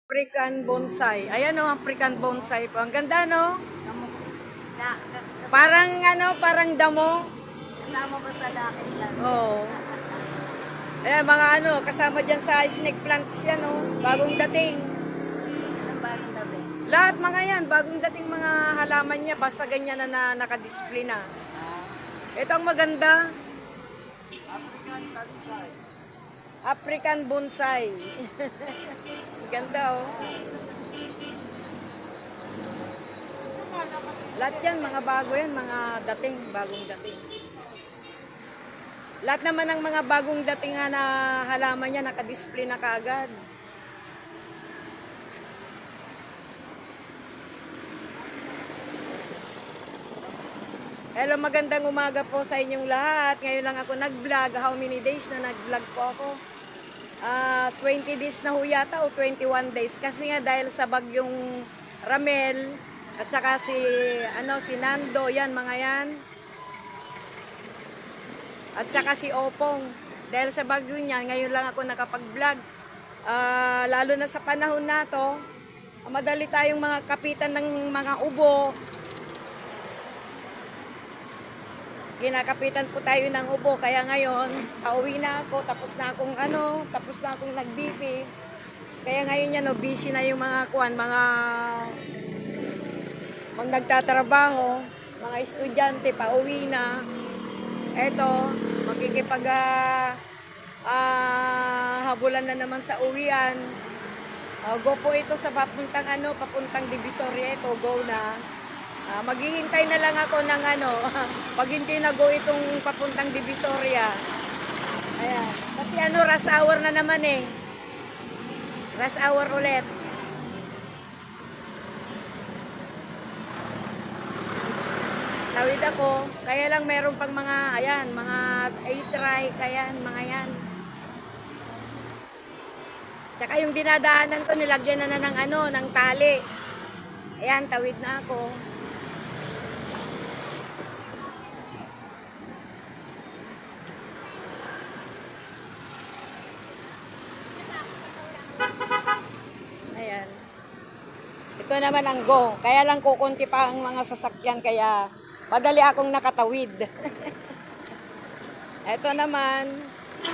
African bonsai. Ayan o, African bonsai po. Ang ganda, no? Na, Parang, parang damo. kasama ko sa dakin lang. Oo. Ayan, mga kasama dyan sa snake plants yan, no? Bagong dating. Anong bagong dabi? Lahat mga yan, bagong dating mga halaman niya. Basta ganyan na nakadisplay na. Ito ang maganda. African bonsai. Ang ganda, oh. Lahat yan, mga bago yan, mga dating, bagong dating. Lahat naman ng mga bagong dating na halaman niya, nakadisplay na kaagad. Hello, magandang umaga po sa inyong lahat. Ngayon lang ako nag-vlog. How many days na nag-vlog po ako? 20 days na ho yata o 21 days. Kasi nga dahil sa bagyong Ramel at saka si Nando, yan mga yan. At saka si Opong. Dahil sa bagyo niyan, ngayon lang ako nakapag-vlog. Lalo na sa panahon na to, madali tayong mga kapitan ng mga ubo. Ginakapitan po tayo ng ubo, kaya ngayon pauwi na ako, tapos na akong nag-BP. Kaya ngayon yan, busy na yung mga mga nagtatrabaho, mga estudyante, pauwi na. Eto, makikipag habulan na naman sa uwian. Go po ito sa papuntang Divisoria, ito, go na. Maghihintay na lang ako ng pag hindi na go itong papuntang Divisoria. Ayan. Kasi rush hour na naman eh. Rush hour ulit. Tawid ako. Kaya lang meron pang mga, mga A-try, kaya mga yan. Tsaka yung dinadaanan ko, nilagyan na ng tali. Ayan, tawid na ako. Ayan. Ito naman ang go. Kaya lang kukunti pa ang mga sasakyan, kaya madali akong nakatawid. Ito naman,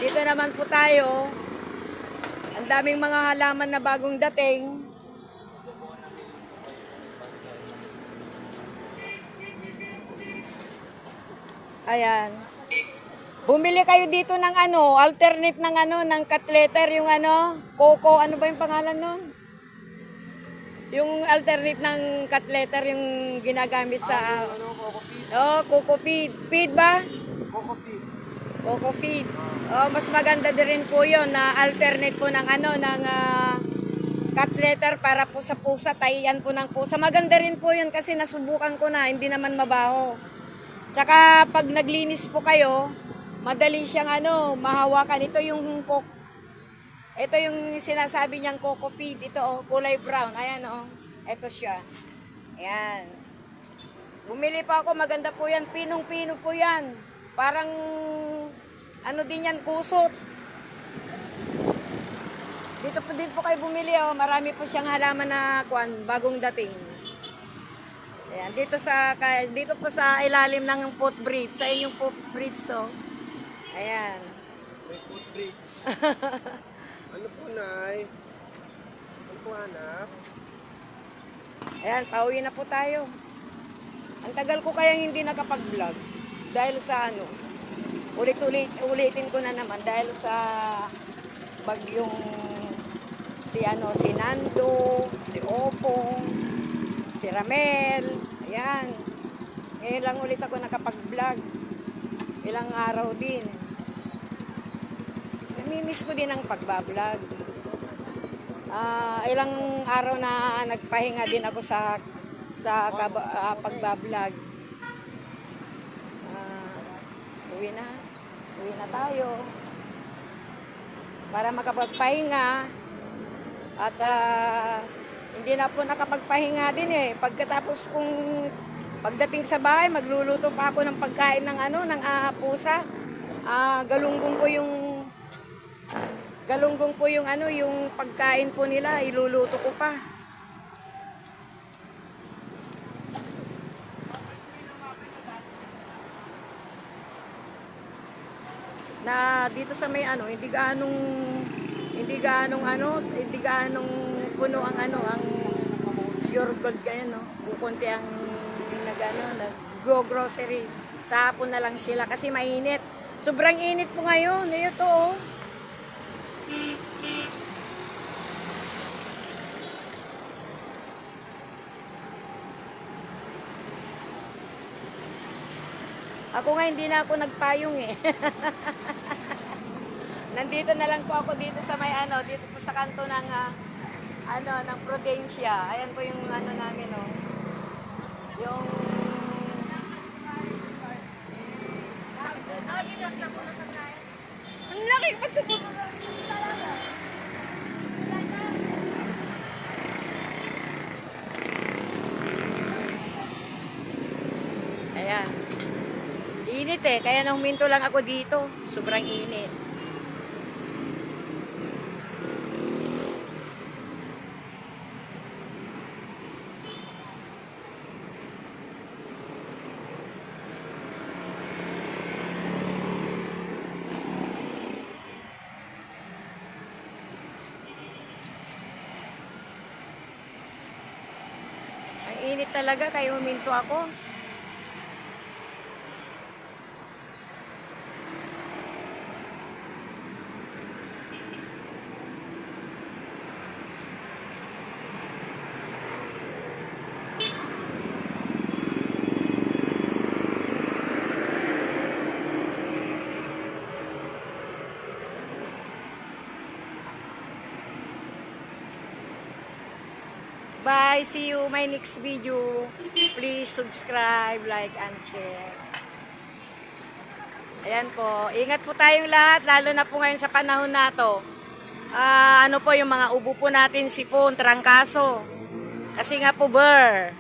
dito naman po tayo. Ang daming mga halaman na bagong dating. Ayan. Bumili kayo dito ng alternate ng ng cut letter, yung Coco, ano ba yung pangalan nun? Yung alternate ng cut letter, yung ginagamit sa Coco feed. Feed ba? Coco feed. Coco feed. Mas maganda din po 'yon na alternate po ng ng cut letter para po sa pusa, tayian po ng pusa. Maganda rin po 'yon kasi nasubukan ko na, hindi naman mabaho. Tsaka pag naglinis po kayo, madali siyang mahawakan. Ito yung sinasabi niyang Coco feed. Ito kulay brown. Ayan Ito siya. Ayan. Bumili pa ako, maganda po 'yan. Pinong-pino po 'yan. Parang din yan, kusot. Dito po din po kayo bumili Marami po siyang halaman na bagong dating. Ayan, dito po sa ilalim ng footbridge, sa inyong footbridge Ayan. May footbridge. Ano po, Nay? Ano po, anak? Ayan, pauwi na po tayo. Ang tagal ko kayang hindi nakapag-vlog dahil sa ulitin ko na naman dahil sa bagyong si Nando, si Opong, si Ramel. Ayan. Ngayon lang ulit ako nakapag-vlog. Ilang araw din. Namimiss ko din ang pagbablog. Ilang araw na nagpahinga din ako sa pagbablog. Uwi na tayo para makapagpahinga at hindi na po nakapagpahinga din pagdating sa bahay, magluluto pa ako ng pagkain ng pusa. Galunggong ko yung Galunggong po yung ano, yung pagkain po nila, iluluto ko pa. Na dito sa may ano, hindi gaanong puno ang ano, ang pure gold ganyan, no. Kukunti ang nag-go grocery. Sa hapon na lang sila kasi mainit. Sobrang init po ngayon. Ito, oh. Ako nga hindi na ako nagpayong eh. Nandito na lang po ako dito sa may ano, dito po sa kanto ng ng Prudencia. Ayan po yung ano namin, oh. Yung Ang laki pagkabuto talaga. ayan. Init eh, kaya nang huminto lang ako dito. Sobrang init. Ang init talaga, kaya huminto ako. Bye. See you my next video. Please subscribe, like, and share. Ayan po. Ingat po tayong lahat, lalo na po ngayon sa panahon na to. Ano po yung mga ubo po natin, sipon, trangkaso. Kasi nga po, Bye.